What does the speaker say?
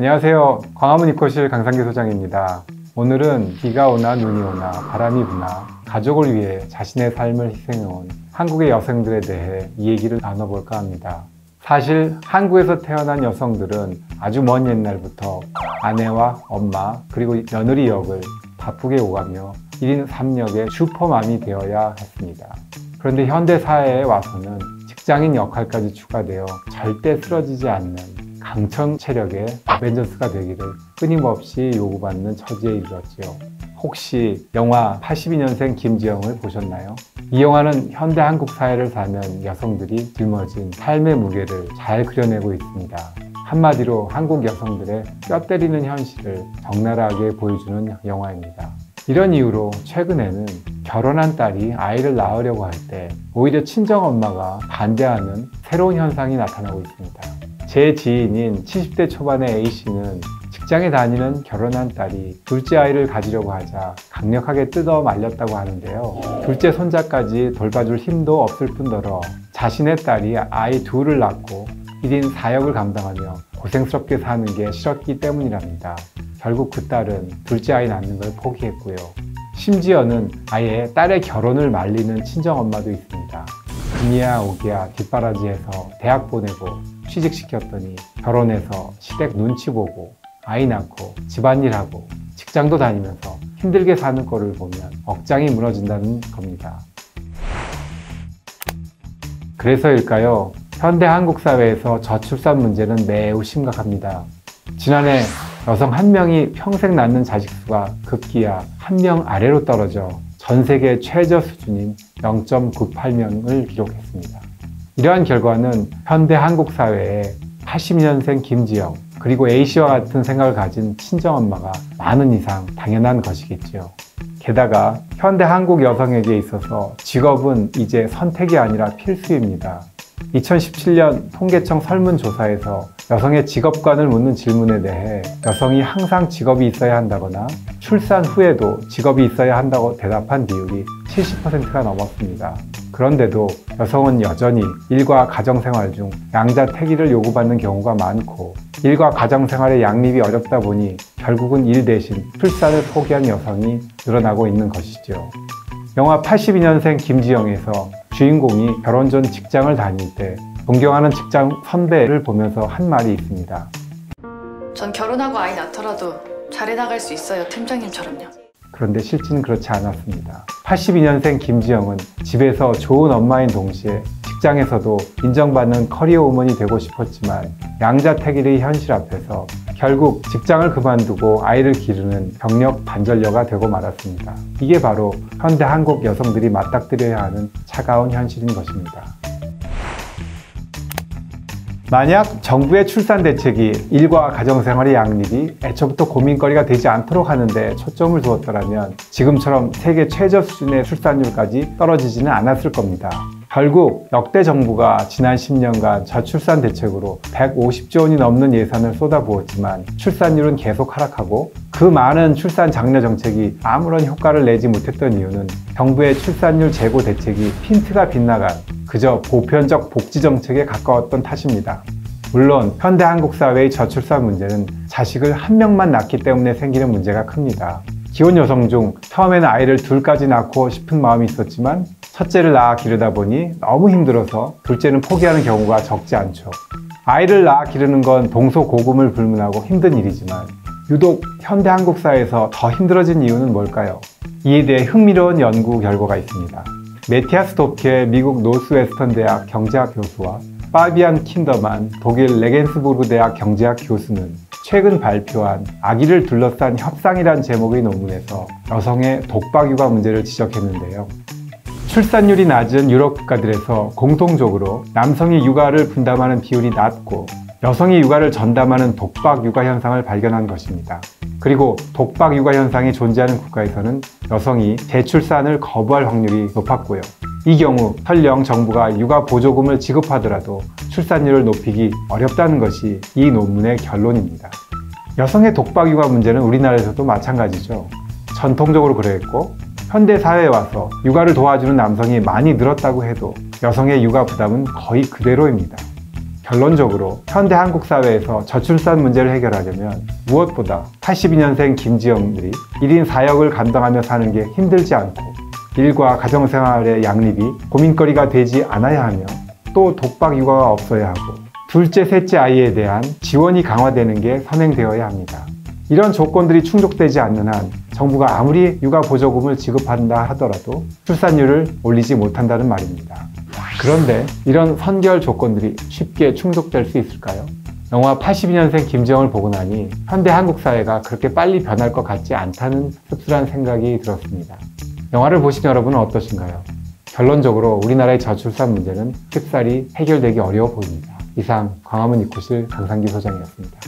안녕하세요. 광화문 이코실 강상규 소장입니다. 오늘은 비가 오나 눈이 오나 바람이 부나 가족을 위해 자신의 삶을 희생해온 한국의 여성들에 대해 이 얘기를 나눠볼까 합니다. 사실 한국에서 태어난 여성들은 아주 먼 옛날부터 아내와 엄마 그리고 며느리 역을 바쁘게 오가며 1인 3역의 슈퍼맘이 되어야 했습니다. 그런데 현대 사회에 와서는 직장인 역할까지 추가되어 절대 쓰러지지 않는 강청 체력의 어벤져스가 되기를 끊임없이 요구받는 처지에 이르렀지요. 혹시 영화 82년생 김지영을 보셨나요? 이 영화는 현대 한국 사회를 사는 여성들이 짊어진 삶의 무게를 잘 그려내고 있습니다. 한마디로 한국 여성들의 뼈 때리는 현실을 적나라하게 보여주는 영화입니다. 이런 이유로 최근에는 결혼한 딸이 아이를 낳으려고 할 때 오히려 친정엄마가 반대하는 새로운 현상이 나타나고 있습니다. 제 지인인 70대 초반의 A씨는 직장에 다니는 결혼한 딸이 둘째 아이를 가지려고 하자 강력하게 뜯어 말렸다고 하는데요. 둘째 손자까지 돌봐줄 힘도 없을 뿐더러 자신의 딸이 아이 둘을 낳고 1인 4역을 감당하며 고생스럽게 사는 게 싫었기 때문이랍니다. 결국 그 딸은 둘째 아이 낳는 걸 포기했고요. 심지어는 아예 딸의 결혼을 말리는 친정엄마도 있습니다. 금이야 오기야 뒷바라지해서 대학 보내고 취직시켰더니 결혼해서 시댁 눈치 보고 아이 낳고 집안일하고 직장도 다니면서 힘들게 사는 꼴을 보면 억장이 무너진다는 겁니다. 그래서일까요? 현대 한국 사회에서 저출산 문제는 매우 심각합니다. 지난해 여성 한 명이 평생 낳는 자식 수가 급기야 한 명 아래로 떨어져 전 세계 최저 수준인 0.98명을 기록했습니다. 이러한 결과는 현대 한국 사회에 82년생 김지영 그리고 A씨와 같은 생각을 가진 친정엄마가 많은 이상 당연한 것이겠지요. 게다가 현대 한국 여성에게 있어서 직업은 이제 선택이 아니라 필수입니다. 2017년 통계청 설문조사에서 여성의 직업관을 묻는 질문에 대해 여성이 항상 직업이 있어야 한다거나 출산 후에도 직업이 있어야 한다고 대답한 비율이 70%가 넘었습니다. 그런데도 여성은 여전히 일과 가정생활 중 양자택일을 요구받는 경우가 많고 일과 가정생활의 양립이 어렵다 보니 결국은 일 대신 출산을 포기한 여성이 늘어나고 있는 것이죠. 영화 82년생 김지영에서 주인공이 결혼 전 직장을 다닐 때 존경하는 직장 선배를 보면서 한 말이 있습니다. 전 결혼하고 아이 낳더라도 잘해 나갈 수 있어요, 팀장님처럼요. 그런데 실제는 그렇지 않았습니다. 82년생 김지영은 집에서 좋은 엄마인 동시에 직장에서도 인정받는 커리어 우먼이 되고 싶었지만 양자택일의 현실 앞에서 결국 직장을 그만두고 아이를 기르는 병력 반전녀가 되고 말았습니다. 이게 바로 현대 한국 여성들이 맞닥뜨려야 하는 차가운 현실인 것입니다. 만약 정부의 출산 대책이 일과 가정생활의 양립이 애초부터 고민거리가 되지 않도록 하는데 초점을 두었더라면 지금처럼 세계 최저 수준의 출산율까지 떨어지지는 않았을 겁니다. 결국 역대 정부가 지난 10년간 저출산 대책으로 150조 원이 넘는 예산을 쏟아부었지만 출산율은 계속 하락하고 그 많은 출산 장려 정책이 아무런 효과를 내지 못했던 이유는 정부의 출산율 제고 대책이 핀트가 빗나간 그저 보편적 복지 정책에 가까웠던 탓입니다. 물론 현대 한국 사회의 저출산 문제는 자식을 한 명만 낳기 때문에 생기는 문제가 큽니다. 기혼 여성 중 처음에는 아이를 둘까지 낳고 싶은 마음이 있었지만 첫째를 낳아 기르다 보니 너무 힘들어서 둘째는 포기하는 경우가 적지 않죠. 아이를 낳아 기르는 건 동서고금을 불문하고 힘든 일이지만 유독 현대 한국 사회에서 더 힘들어진 이유는 뭘까요? 이에 대해 흥미로운 연구 결과가 있습니다. 매티아스 도프케 미국 노스웨스턴 대학 경제학 교수와 파비안 킨더만 독일 레겐스부르크 대학 경제학 교수는 최근 발표한 아기를 둘러싼 협상이란 제목의 논문에서 여성의 독박 육아 문제를 지적했는데요. 출산율이 낮은 유럽 국가들에서 공통적으로 남성이 육아를 분담하는 비율이 낮고 여성이 육아를 전담하는 독박 육아 현상을 발견한 것입니다. 그리고 독박 육아 현상이 존재하는 국가에서는 여성이 재출산을 거부할 확률이 높았고요. 이 경우 설령 정부가 육아 보조금을 지급하더라도 출산율을 높이기 어렵다는 것이 이 논문의 결론입니다. 여성의 독박 육아 문제는 우리나라에서도 마찬가지죠. 전통적으로 그랬고 현대 사회에 와서 육아를 도와주는 남성이 많이 늘었다고 해도 여성의 육아 부담은 거의 그대로입니다. 결론적으로 현대 한국 사회에서 저출산 문제를 해결하려면 무엇보다 82년생 김지영들이 1인 4역을 감당하며 사는 게 힘들지 않고 일과 가정생활의 양립이 고민거리가 되지 않아야 하며 또 독박 육아가 없어야 하고 둘째, 셋째 아이에 대한 지원이 강화되는 게 선행되어야 합니다. 이런 조건들이 충족되지 않는 한 정부가 아무리 육아 보조금을 지급한다 하더라도 출산율을 올리지 못한다는 말입니다. 그런데 이런 선결 조건들이 쉽게 충족될 수 있을까요? 영화 82년생 김지영을 보고 나니 현대 한국 사회가 그렇게 빨리 변할 것 같지 않다는 씁쓸한 생각이 들었습니다. 영화를 보신 여러분은 어떠신가요? 결론적으로 우리나라의 저출산 문제는 쉽사리 해결되기 어려워 보입니다. 이상 광화문 이코실 강상기 소장이었습니다.